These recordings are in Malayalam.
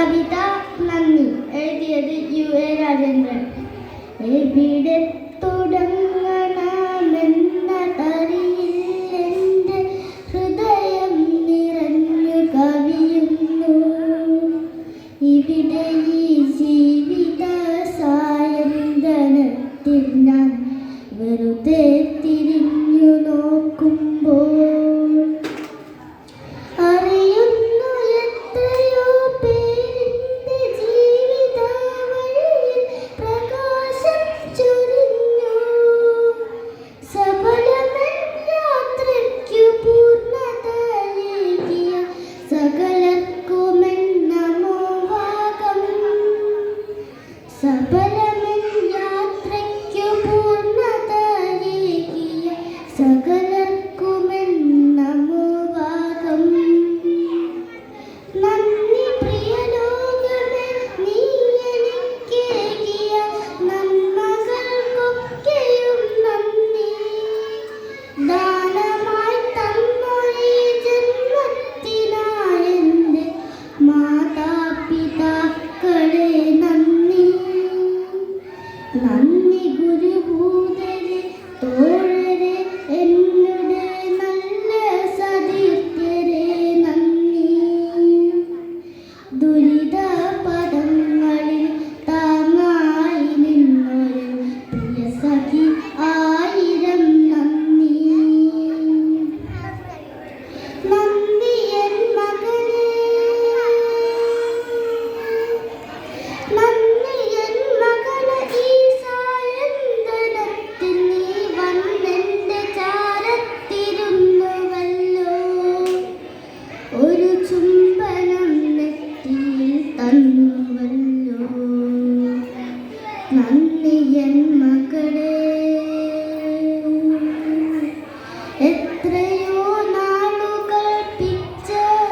കവിത നന്ദി. എഴുതിയത് UA രാജേന്ദ്രൻ. എവിടെ തുടങ്ങണമെന്നതറിയില്ലെൻ്റെ ഹൃദയം നിറഞ്ഞു കവിയുന്നു. ഇവിടെ ഈ ജീവിത സായന്തനത്തിൽ ഞാൻ വെറുതെ തിരിഞ്ഞു നോക്കുമ്പോൾ അറിയുന്നു എത്രയോ പേരിൻ്റെ ജീവിത വഴിയിൽ പ്രകാശം ചൊരിഞ്ഞു. സഫലമെൻ യാത്രയ്ക്കു പൂർണ്ണതയേകിയ സകലർക്കുമെൻ നമോവാകം. സഫലമെൻ യാത്രയ്ക്കു പൂർണ്ണതയേകിയ സകലർക്കുമെൻ നമോവാകം. നന്ദി പ്രിയ ലോകമേ, നീ എനിക്കേകിയ നന്മകൾക്കൊക്കെയും നന്ദി. ദാനമായി തന്നൊരു ജന്മത്തിനായെൻ്റെ മാതാപിതാക്കളെ നന്ദി. നന്ദി ഗുരുഭൂതരെ, തോഴരെ, എന്നുടെ നല്ല സതീർത്ഥ്യരെ നന്ദി. ദുരിത പദങ്ങളിൽ താങ്ങായി നിന്നൊരു പ്രിയ സഖി ആയിരം നന്ദി. നന്ദി എൻ മകനെ, നന്ദി എൻ മകനെ, ഈ സായന്തനത്തിൽ നീ വന്നെൻ്റെ ചാരത്തിരുന്നുവല്ലോ. ഒരു ചുംബനം നെറ്റിയിൽ തന്നുവല്ലോ. നന്ദി എൻ മകളെ. എത്രയോ നാളുകൾ പിച്ച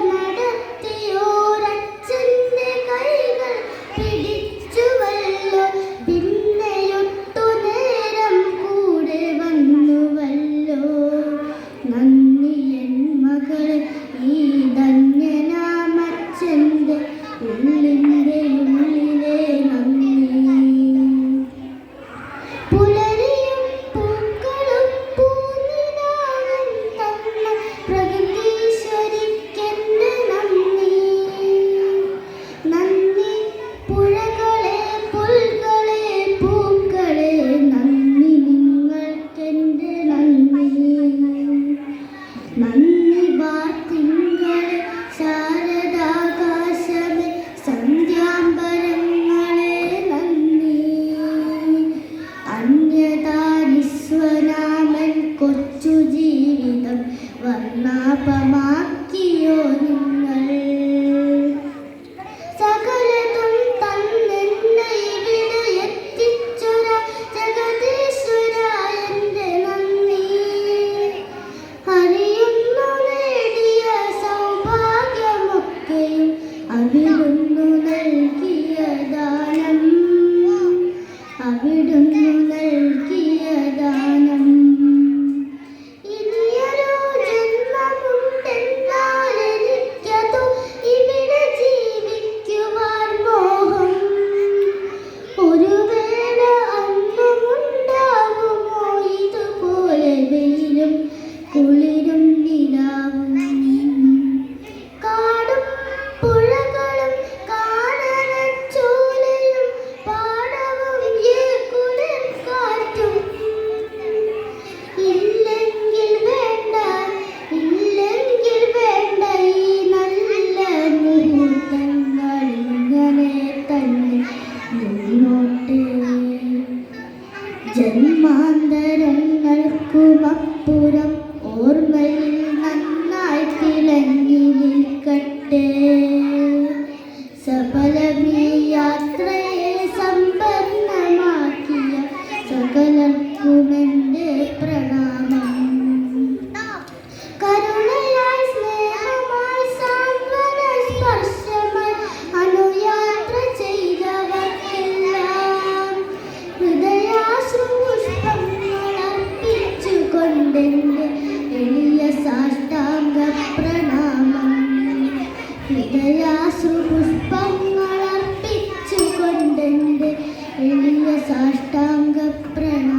നടത്തിയോരച്ഛൻ്റെ കൈകൾ പിടിച്ചുവല്ലോ. പിന്നെയൊട്ടു നേരം കൂടെ വന്നുവല്ലോ. നന്ദി എൻ മകളെ, ഈ ധന്യനാമച്ഛൻ്റെ ഉള്ളിൻ്റെ ഉള്ളിലെ നന്ദി. പുലരിയും പൂക്കളും പൂനിലാവും തന്ന പ്രകൃതീശ്വരിക്കെൻ്റെ നന്ദി. നന്ദി പുഴകളെ, പുൽകളെ, പൂക്കളെ, നന്ദി നിങ്ങൾക്കെൻ്റെ നന്ദി. നന്ദി വാർത്തിങ്കളെ, ശാരദാകാശമേ, സന്ധ്യാംബരങ്ങളെ നന്ദി. അന്യതാനിസ്വനാമൻ കൊച്ചു ജീവിതം വർണ്ണാഭമാക്കിയോ നിങ്ങൾ. സകലതും തന്നെന്നെ ഇവിടെ എത്തിച്ചൊര ജഗദീശ്വര എൻ്റെ നന്ദി. അറിയുന്നു നേടിയ സൗഭാഗ്യമൊക്കെയും അവിടുന്നു നൽകിയ ദാനം. അവിടുന്നു നൽകിയ ദാനം. ഇനിയൊരു ജന്മമുണ്ടെന്നാൽ എനിക്കതു ഇവിടെ ജീവിക്കുവാൻ മോഹം. ഒരു വേള അന്നുമുണ്ടാകുമോ ഇതുപോലെ വെയിലും കുളിരും നിലാവും. കാടും പുഴകളും കാനനച്ചോലയും പാടവും കുളിർ കാറ്റും. ഇല്ലെങ്കിൽ വേണ്ട, ഇല്ലെങ്കിൽ വേണ്ട ഈ നല്ല മുഹൂർത്തങ്ങൾ ഇങ്ങനെ തന്നെ മുന്നോട്ട്. ജന്മാന്തരങ്ങൾക്കുമപ്പുറം ഓർമ്മയിൽ നന്നായി തിളങ്ങി നിൽക്കട്ടെ. സഫലമീ യാത്രയെ സമ്പന്നമാക്കിയ സകലർക്കുമെൻ്റെ പ്രണാമം. കരുണയായി, സ്നേഹമായി, സാന്ത്വന സ്പർശമായി അനുയാത്ര ചെയ്തവർക്കെല്ലാം ഹൃദയാശ്രു പുഷ്പങ്ങൾ അർപ്പിച്ചുകൊണ്ടെൻ്റെ എളിയ സാഷ്ടാംഗ പ്രണാമം. ഹൃദയാശ്രു പുഷ്പങ്ങൾ പ്രണാമം